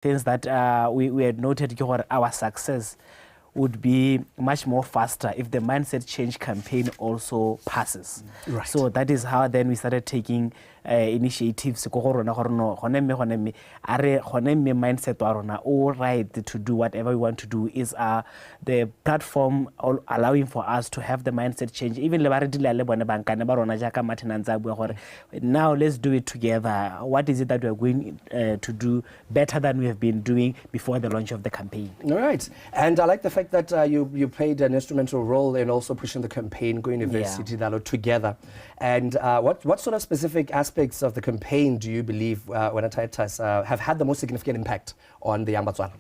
things that we had noted our success would be much more faster if the mindset change campaign also passes. Right. So that is how then we started taking initiatives mindset all right to do whatever we want to do. Is the platform allowing for us to have the mindset change. Even now let's do it together. What is it that we are going to do better than we have been doing before the launch of the campaign? All right. And I like the fact that you played an instrumental role in also pushing the campaign, going university together. And what sort of specific aspects of the campaign do you believe when Titus have had the most significant impact on the Botswana?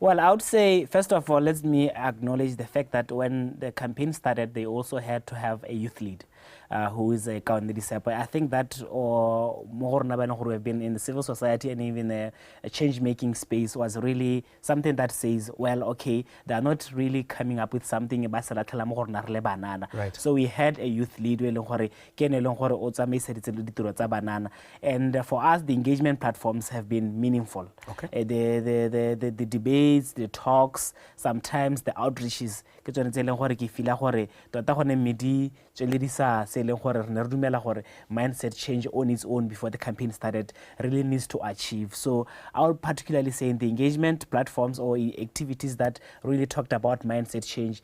Well, I would say, first of all, let me acknowledge the fact that when the campaign started, they also had to have a youth lead. Who is a Kaundidisepo. I think that more who have been in the civil society and even a change-making space was really something that says, well, okay, they are not really coming up with something. Right. So we had a youth lead, and for us, the engagement platforms have been meaningful. Okay. The debates, the talks, sometimes the outreaches. Mindset change on its own before the campaign started really needs to achieve. So I would particularly say in the engagement platforms or activities that really talked about mindset change,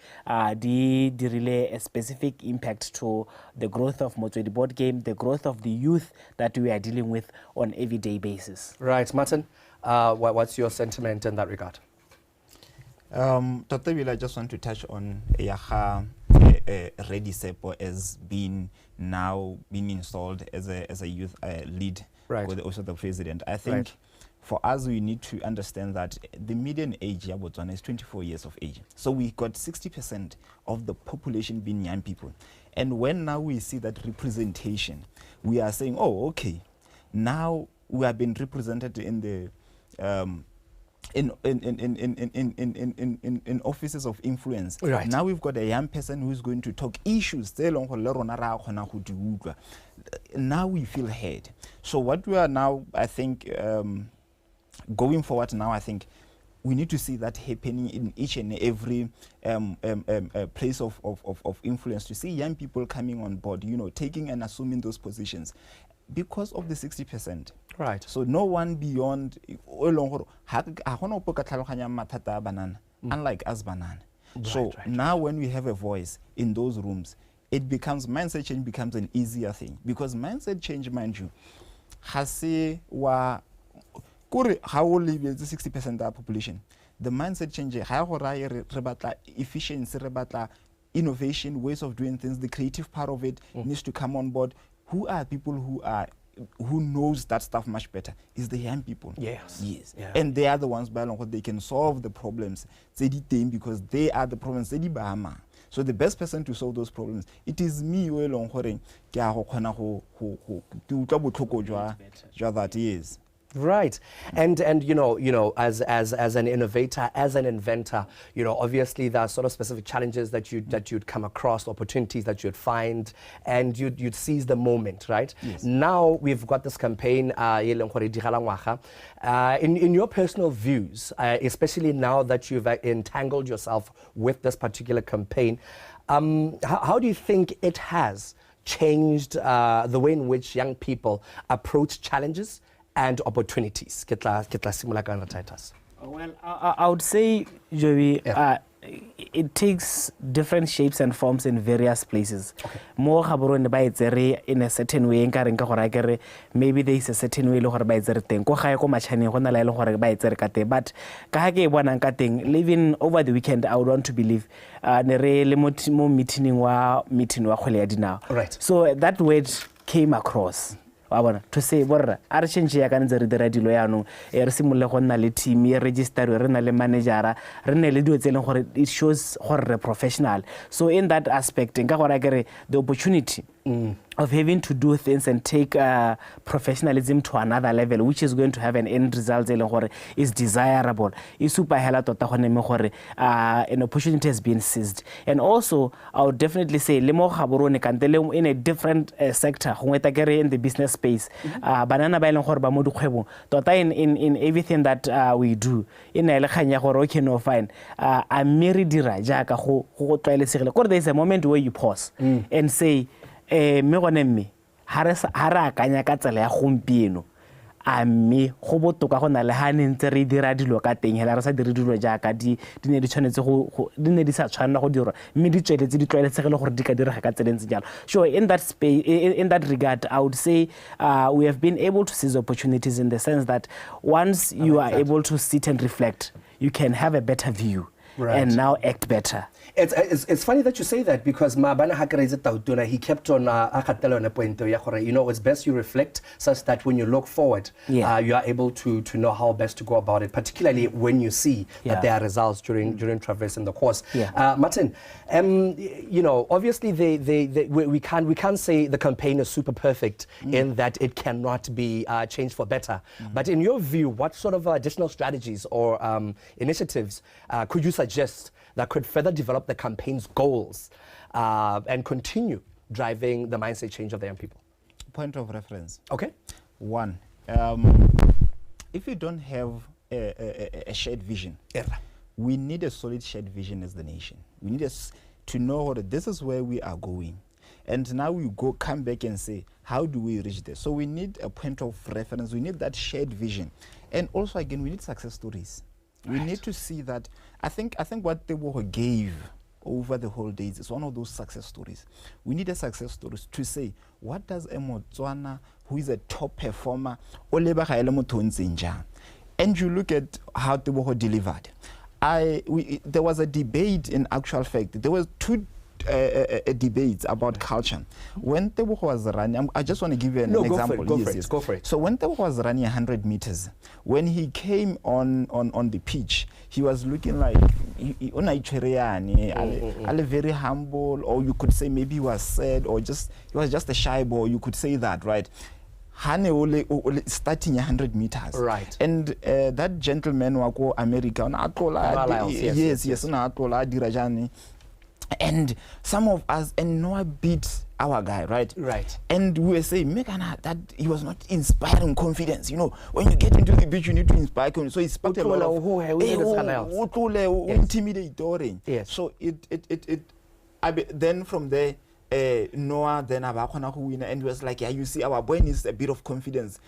did relay a specific impact to the growth of Motswedi board game, the growth of the youth that we are dealing with on an everyday basis. Right, Martin, what's your sentiment in that regard? Dr. Will, I just want to touch on Ready Sepo as being now being installed as a youth lead with also the president. I think for us, we need to understand that the median age in Botswana is 24 years of age. So we got 60% of the population being young people. And when now we see that representation, we are saying, oh, okay, now we have been represented in the in offices of influence. Right. Now we've got a young person who's going to talk issues. Now we feel heard. So what we are now, I think, going forward now, I think we need to see that happening in each and every place of influence, to see young people coming on board, taking and assuming those positions because of the 60%. Right. So no one beyond unlike us banana. So now when we have a voice in those rooms, it becomes, mindset change becomes an easier thing, because mindset change, mind you, has how only 60% of the population. The mindset change, efficiency, innovation, ways of doing things, the creative part of it needs to come on board. Who are people who knows that stuff much better? Is the young people. Yes. Yes. Yeah. And they are the ones they can solve the problems because they are the problems. So the best person to solve those problems, it is me that is. Right. And as an innovator, as an inventor, obviously there are sort of specific challenges that you'd come across, opportunities that you'd find, and you'd seize the moment, right? Yes. Now we've got this campaign in your personal views, especially now that you've entangled yourself with this particular campaign, how do you think it has changed the way in which young people approach challenges and opportunities? Titus. Well, I would say, Joey, it takes different shapes and forms in various places. More in a certain way, maybe there is a certain way but living over the weekend, I would want to believe Right. So that word came across. To say borra are change ya kana re dira dilo yano re simolle go nna le team e register re na le manager re ne le dio tseleng gore it shows gore professional. So in that aspect nka gore the opportunity of having to do things and take professionalism to another level, which is going to have an end result is desirable. An opportunity has been seized. And also, I would definitely say, in a different sector, in the business space, in everything that we do, there's a moment where you pause and say, me gone mme ha re akanya ka tsela ya gompieno a mme go botoka go na le ha ne ntse re dira dilo ka teng hela re sa dire dilo jaaka di ne di tshwanetse di ne di sa tshwanela go dirwa mme di tsweletse di tlwaeletsegile gore di ka direga ka tsela ntse jalo. Sure, in that space, in that regard, I would say we have been able to seize opportunities in the sense that once you are able to sit and reflect, you can have a better view. Right. And now act better. It's funny that you say that, because he kept on it's best you reflect such that when you look forward, you are able to know how best to go about it, particularly when you see that there are results during traversing the course. Martin, obviously we can't say the campaign is super perfect in that it cannot be changed for better. But in your view, what sort of additional strategies or initiatives could you suggest that could further develop the campaign's goals and continue driving the mindset change of the young people? Point of reference. Okay. One, if you don't have a shared vision, we need a solid shared vision as the nation. We need to know that this is where we are going. And now we come back and say, how do we reach there? So we need a point of reference. We need that shared vision. And also, again, we need success stories. We need to see that. I think what Teboho gave over the whole days is one of those success stories. We need a success story to say, what does a Motswana who is a top performer, and you look at how Teboho delivered. There was a debate, in actual fact. There was two debates about culture. When Teboho was running, I just want to give you an example. Go for it. So when Teboho was running 100 meters, when he came on the pitch, he was looking like very humble, or you could say maybe he was sad, or he was just a shy boy. You could say that, right? Starting 100 meters. Right. And that gentleman wako America, yes. And some of us, and Noah beat our guy, right? Right. And we were saying, that he was not inspiring confidence. When you get into the beach, you need to inspire confidence. So he spoke a lot of intimidating. Yes. So then from there, Noah then winner, and he was like, you see, our boy needs a bit of confidence.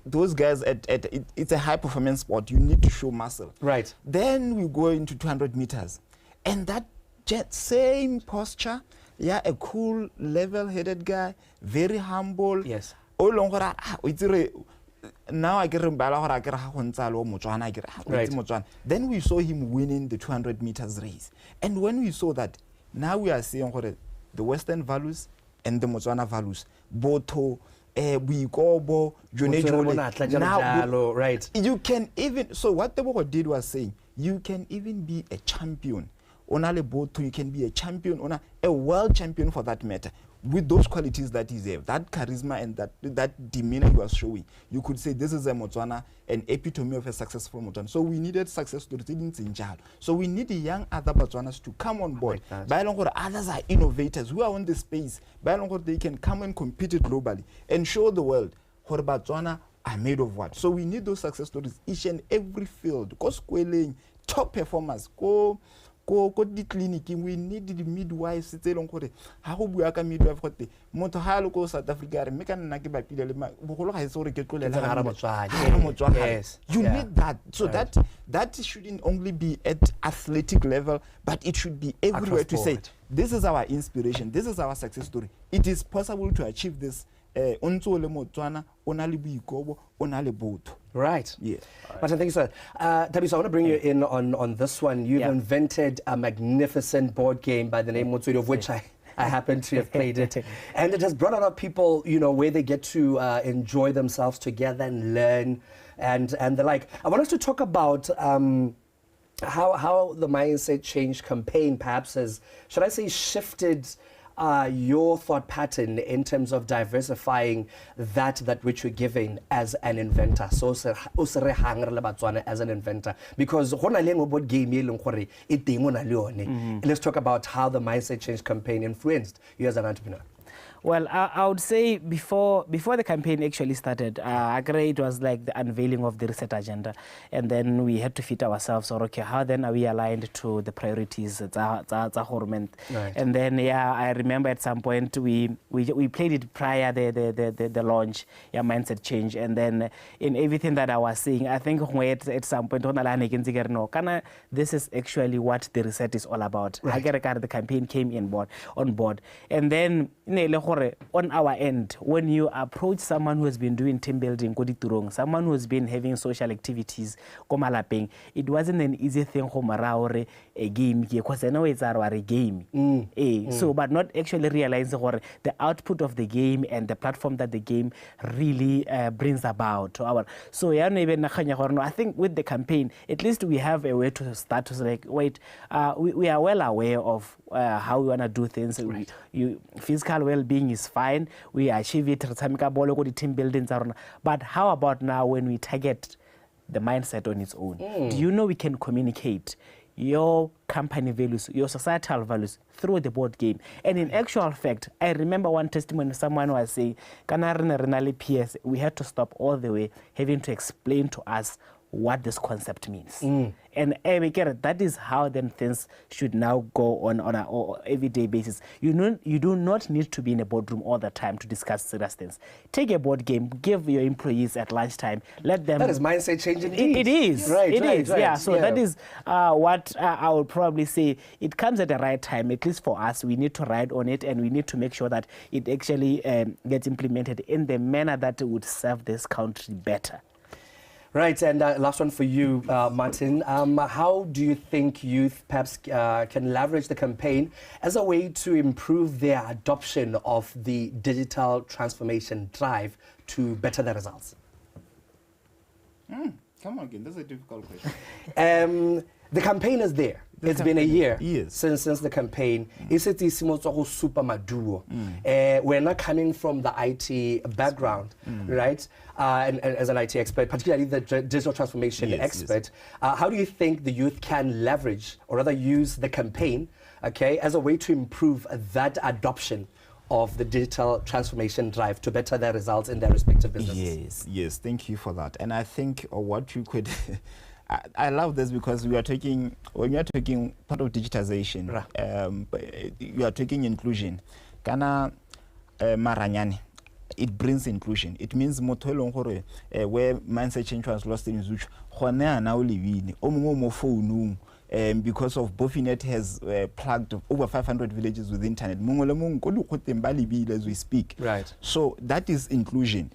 Those guys it's a high performance sport. You need to show muscle. Right. Then we go into 200 meters, and that same posture, a cool, level-headed guy, very humble. Yes. Now I get Then we saw him winning the 200 meters race. And when we saw that, now we are seeing the Western values and the Motswana values. Boto, Buikobo, now, right. You can even, so what Teboho did was saying, you can even be a champion. You can be a champion, a world champion for that matter, with those qualities that he have, that charisma and that demeanor he was showing. You could say this is a Motswana, an epitome of a successful Motswana. So we needed success stories in Jinjal. So we need the young other Botswanas to come on board. By long others are innovators who are on the space. By long they can come and compete it globally and show the world how Botswana are made of what. So we need those success stories each and every field. Top performers, go the clinic, we need the midwives. How we are midwife South Africa, yes. You need that. So that shouldn't only be at athletic level, but it should be everywhere to say, this is our inspiration, this is our success story. It is possible to achieve this. Right. Yeah. Martin, thank you, sir. Thabiso, I want to bring you in on this one. You've invented a magnificent board game by the name Motswedi, of which I happen to have played it. And it has brought a lot of people, where they get to enjoy themselves together and learn and the like. I want us to talk about how the Mindset Change campaign perhaps has, should I say, shifted your thought pattern in terms of diversifying that which you're giving as an inventor? So, as an inventor, because board game let's talk about how the mindset change campaign influenced you as an entrepreneur. Well, I would say before the campaign actually started, it was like the unveiling of the reset agenda, and then we had to fit ourselves. Or okay, how then are we aligned to the priorities? Right. And then I remember at some point we played it prior the launch, mindset change, and then in everything that I was seeing, I think at some point this is actually what the reset is all about. Right. The campaign came on board, and then on our end, when you approach someone who has been doing team building, someone who has been having social activities, it wasn't an easy thing a game because I know it's a game. So, but not actually realizing the output of the game and the platform that the game really brings about. So, I think with the campaign, at least we have a way to start to like, wait, we are well aware of how we want to do things. Right. Physical well-being is fine. We achieve it. Team building. But how about now when we target the mindset on its own? Do you know we can communicate your company values, your societal values through the board game? And in actual fact, I remember one testimony someone was saying, PS, we had to stop all the way having to explain to us what this concept means. And that is how then things should now go on an everyday basis. You do not need to be in a boardroom all the time to discuss serious things. Take a board game, give your employees at lunchtime, let them... That is mindset changing. It is. Right, it right, is. right. Yeah, so that is what I would probably say. It comes at the right time, at least for us. We need to ride on it, and we need to make sure that it actually gets implemented in the manner that would serve this country better. Right, and last one for you, Martin. How do you think youth perhaps can leverage the campaign as a way to improve their adoption of the digital transformation drive to better their results? Come on again, that's a difficult question. The campaign is there. It's been a year since the campaign. Is it super maduo? We're not coming from the IT background, right? And as an IT expert, particularly the digital transformation expert, how do you think the youth can leverage, or rather use the campaign, okay, as a way to improve that adoption of the digital transformation drive to better their results in their respective businesses? Yes, thank you for that. And I think what you could... I love this because when you are taking part of digitization, you are taking inclusion. Kana maranyane, it brings inclusion. It means where mindset change was lost in Zuch, now living because of Bofinet has plugged over 500 villages with internet. As we speak. Right. So that is inclusion.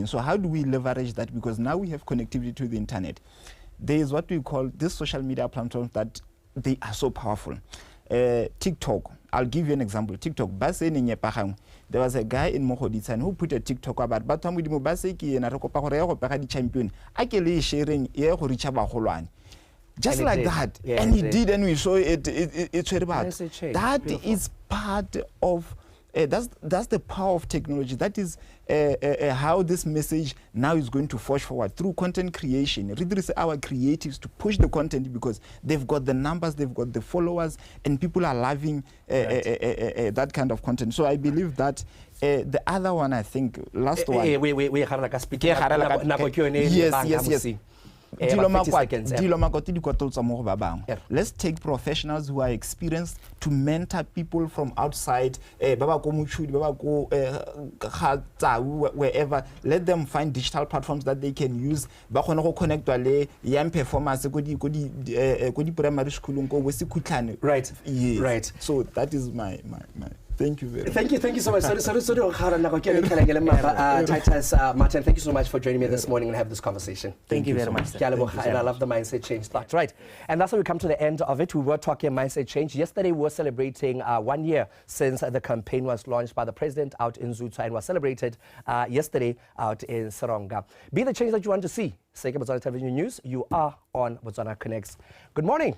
So how do we leverage that? Because now we have connectivity to the internet. There is what we call this social media platforms that they are so powerful. TikTok, I'll give you an example. TikTok, there was a guy in Mokgweetsi who put a TikTok about champion. Just and like that. Yeah, and he did, and we saw it. It's very bad. That is part of... that's the power of technology. That is how this message now is going to forge forward through content creation. Really, our creatives to push the content because they've got the numbers, they've got the followers, and people are loving that kind of content. So I believe that the other one, I think, last one. Yes. Let's take professionals who are experienced to mentor people from outside, wherever. Let them find digital platforms that they can use. Connect to young performers, primary school, right. Yes. Right. So that is my. Thank you very much. Thank you so much. Titus, Martin, thank you so much for joining me this morning and have this conversation. Thank you very much. And I love the mindset change thought. Right. And that's how we come to the end of it. We were talking mindset change. Yesterday we were celebrating 1 year since the campaign was launched by the president out in Zutu and was celebrated yesterday out in Seronga. Be the change that you want to see. Seke Botswana Television News. You are on Botswana Connects. Good morning.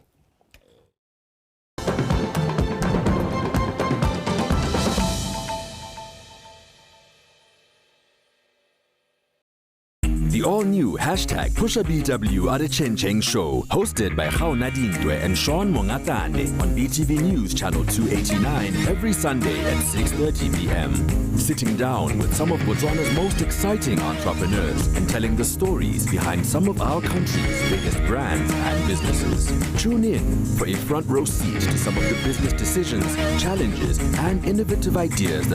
all-new #PushaBW at a Chen Cheng Show, hosted by Khao Nadindwe and Sean Mongatane on BTV News Channel 289 every Sunday at 6:30 p.m. Sitting down with some of Botswana's most exciting entrepreneurs and telling the stories behind some of our country's biggest brands and businesses. Tune in for a front row seat to some of the business decisions, challenges, and innovative ideas that